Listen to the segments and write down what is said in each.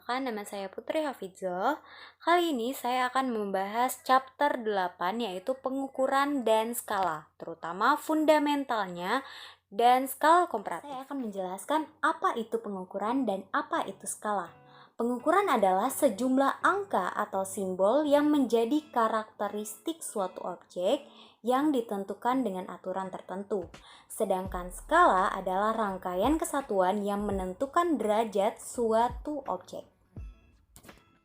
Perkenalkan, nama saya Putri Hafizah. Kali ini saya akan membahas chapter 8 yaitu pengukuran dan skala, terutama fundamentalnya dan skala komparatif. Saya akan menjelaskan apa itu pengukuran dan apa itu skala. Pengukuran adalah sejumlah angka atau simbol yang menjadi karakteristik suatu objek yang ditentukan dengan aturan tertentu. Sedangkan skala adalah rangkaian kesatuan yang menentukan derajat suatu objek.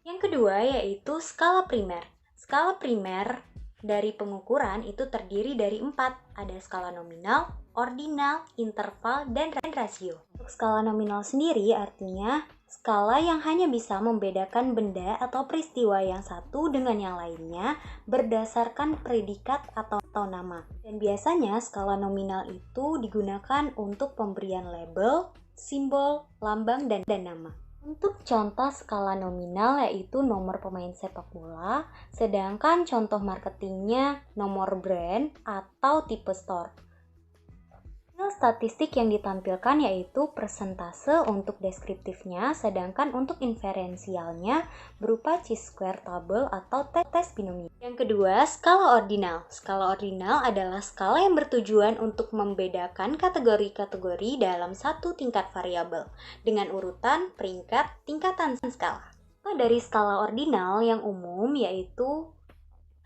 Yang kedua yaitu skala primer. Skala primer dari pengukuran itu terdiri dari 4. Ada skala nominal, ordinal, interval, dan rasio. Untuk skala nominal sendiri artinya skala yang hanya bisa membedakan benda atau peristiwa yang satu dengan yang lainnya berdasarkan predikat atau nama. Dan biasanya skala nominal itu digunakan untuk pemberian label, simbol, lambang, dan nama. Untuk contoh skala nominal yaitu nomor pemain sepak bola, sedangkan contoh marketingnya nomor brand atau tipe store. Statistik yang ditampilkan yaitu persentase untuk deskriptifnya, sedangkan untuk inferensialnya berupa chi-square table atau tes binomial. Yang kedua, skala ordinal. Skala ordinal adalah skala yang bertujuan untuk membedakan kategori-kategori dalam satu tingkat variabel dengan urutan, peringkat, tingkatan skala. Dari skala ordinal yang umum yaitu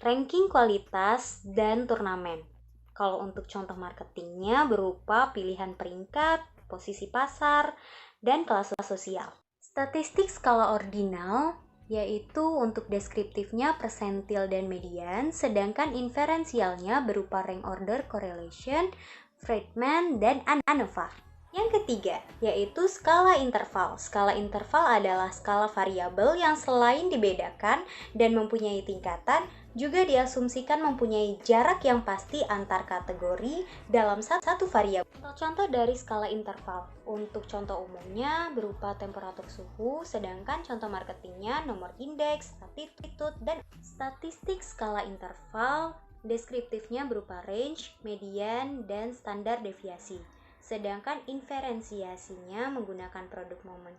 ranking kualitas dan turnamen. Kalau untuk contoh marketingnya berupa pilihan peringkat, posisi pasar, dan kelas sosial. Statistik skala ordinal yaitu untuk deskriptifnya persentil dan median, sedangkan inferensialnya berupa rank order, correlation, Friedman, dan ANOVA. Yang ketiga, yaitu skala interval. Skala interval adalah skala variabel yang selain dibedakan dan mempunyai tingkatan, juga diasumsikan mempunyai jarak yang pasti antar kategori dalam satu variabel. Contoh dari skala interval. Untuk contoh umumnya berupa temperatur suhu, sedangkan contoh marketingnya nomor indeks, attitude, dan statistik skala interval. Deskriptifnya berupa range, median, dan standar deviasi. Sedangkan inferensiasinya menggunakan produk moment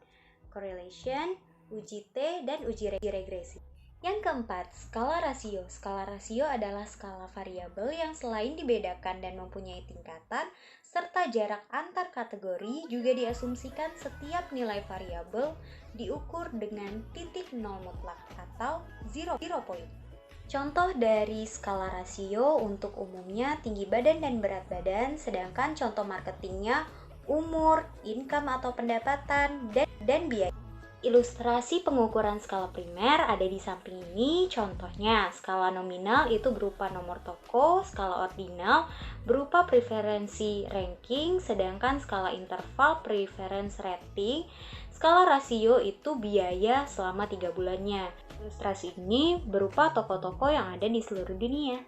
correlation, uji T, dan uji regresi. Yang keempat, skala rasio. Skala rasio adalah skala variabel yang selain dibedakan dan mempunyai tingkatan, serta jarak antar kategori juga diasumsikan setiap nilai variabel diukur dengan titik nol mutlak atau zero point. Contoh dari skala rasio untuk umumnya tinggi badan dan berat badan, sedangkan contoh marketingnya umur, income atau pendapatan, dan biaya. Ilustrasi pengukuran skala primer ada di samping ini. Contohnya, skala nominal itu berupa nomor toko, skala ordinal berupa preferensi ranking, sedangkan skala interval preference rating, skala rasio itu biaya selama 3 bulannya. Ilustrasi ini berupa toko-toko yang ada di seluruh dunia.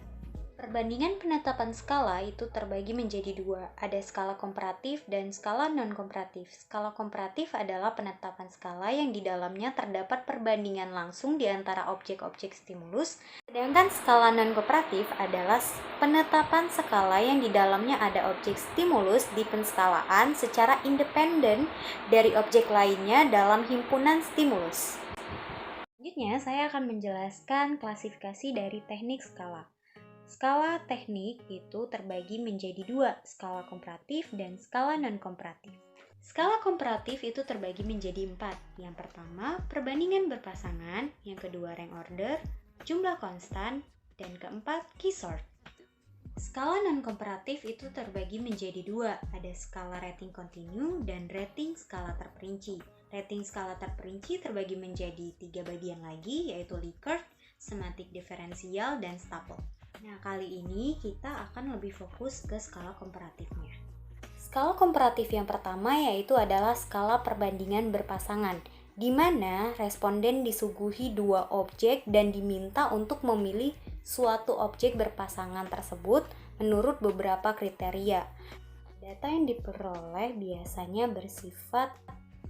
Perbandingan penetapan skala itu terbagi menjadi 2, ada skala komparatif dan skala non-komparatif. Skala komparatif adalah penetapan skala yang di dalamnya terdapat perbandingan langsung di antara objek-objek stimulus, sedangkan skala non-komparatif adalah penetapan skala yang di dalamnya ada objek stimulus di penskalaan secara independen dari objek lainnya dalam himpunan stimulus. Selanjutnya, saya akan menjelaskan klasifikasi dari teknik skala. Skala teknik itu terbagi menjadi 2, skala komparatif dan skala non-komparatif. Skala komparatif itu terbagi menjadi 4. Yang pertama, perbandingan berpasangan, yang kedua rank order, jumlah konstan, dan keempat keysort. Skala non-komparatif itu terbagi menjadi 2, ada skala rating kontinu dan rating skala terperinci. Rating skala terperinci terbagi menjadi 3 bagian lagi, yaitu Likert, semantik diferensial, dan staple. Nah, kali ini kita akan lebih fokus ke skala komparatifnya. Skala komparatif yang pertama yaitu adalah skala perbandingan berpasangan, di mana responden disuguhi 2 objek dan diminta untuk memilih suatu objek berpasangan tersebut menurut beberapa kriteria. Data yang diperoleh biasanya bersifat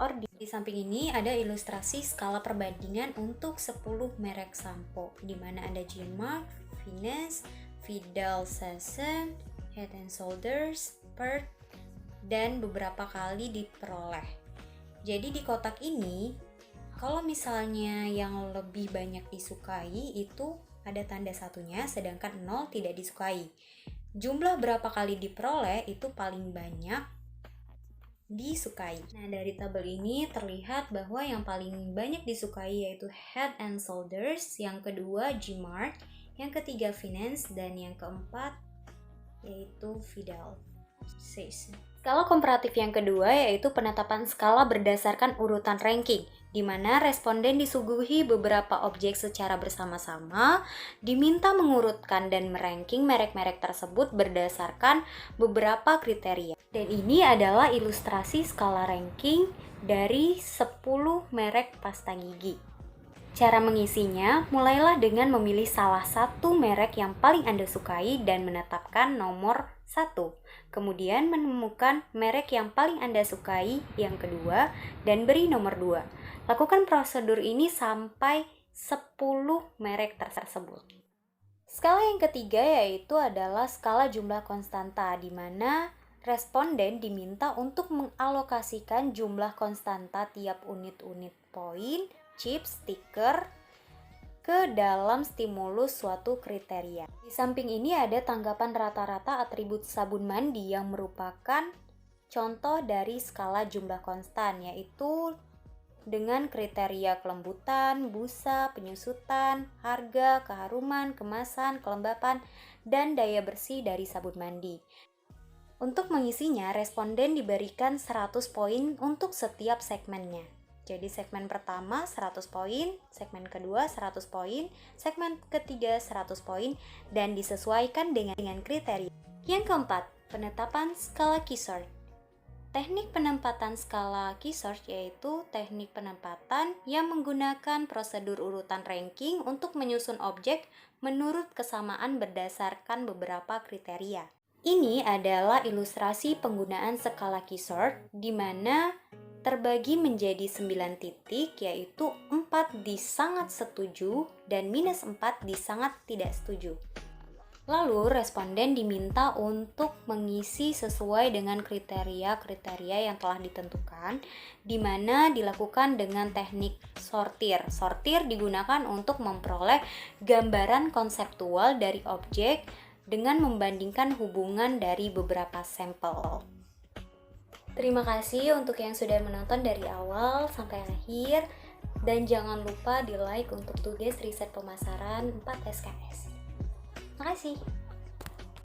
ordinal. Di samping ini ada ilustrasi skala perbandingan untuk 10 merek sampo, di mana ada Genmark, Venus, Vidal Sassoon, Head & Shoulders, Perth, dan beberapa kali diperoleh. Jadi di kotak ini Kalau misalnya yang lebih banyak disukai itu ada tanda satunya, sedangkan 0 tidak disukai. Jumlah berapa kali diperoleh itu paling banyak disukai. Nah, dari tabel ini terlihat bahwa yang paling banyak disukai yaitu Head and Shoulders, yang kedua Gmart, yang ketiga Finance, dan yang keempat yaitu Vidal. Skala komparatif yang kedua yaitu penetapan skala berdasarkan urutan ranking, di mana responden disuguhi beberapa objek secara bersama-sama, diminta mengurutkan dan meranking merek-merek tersebut berdasarkan beberapa kriteria. Dan ini adalah ilustrasi skala ranking dari 10 merek pasta gigi. Cara mengisinya, mulailah dengan memilih salah satu merek yang paling Anda sukai dan menetapkan nomor 1. Kemudian menemukan merek yang paling Anda sukai yang kedua dan beri nomor 2. Lakukan prosedur ini sampai 10 merek tersebut. Skala yang ketiga yaitu adalah skala jumlah konstanta, di mana responden diminta untuk mengalokasikan jumlah konstanta tiap unit-unit poin, chip, stiker ke dalam stimulus suatu kriteria. Di samping ini ada tanggapan rata-rata atribut sabun mandi yang merupakan contoh dari skala jumlah konstan, yaitu dengan kriteria kelembutan, busa, penyusutan, harga, keharuman, kemasan, kelembapan, dan daya bersih dari sabun mandi. Untuk mengisinya, responden diberikan 100 poin untuk setiap segmennya. Jadi segmen pertama 100 poin, segmen kedua 100 poin, segmen ketiga 100 poin, dan disesuaikan dengan kriteria. Yang keempat, penetapan skala Keyshort. Teknik penempatan skala Keyshort yaitu teknik penempatan yang menggunakan prosedur urutan ranking untuk menyusun objek menurut kesamaan berdasarkan beberapa kriteria. Ini adalah ilustrasi penggunaan skala Keyshort di mana terbagi menjadi 9 titik, yaitu 4 di sangat setuju dan minus 4 di sangat tidak setuju. Lalu responden diminta untuk mengisi sesuai dengan kriteria-kriteria yang telah ditentukan, di mana dilakukan dengan teknik sortir. Sortir digunakan untuk memperoleh gambaran konseptual dari objek dengan membandingkan hubungan dari beberapa sampel. Terima kasih untuk yang sudah menonton dari awal sampai akhir, dan jangan lupa di like untuk tugas riset pemasaran 4 SKS. Terima kasih.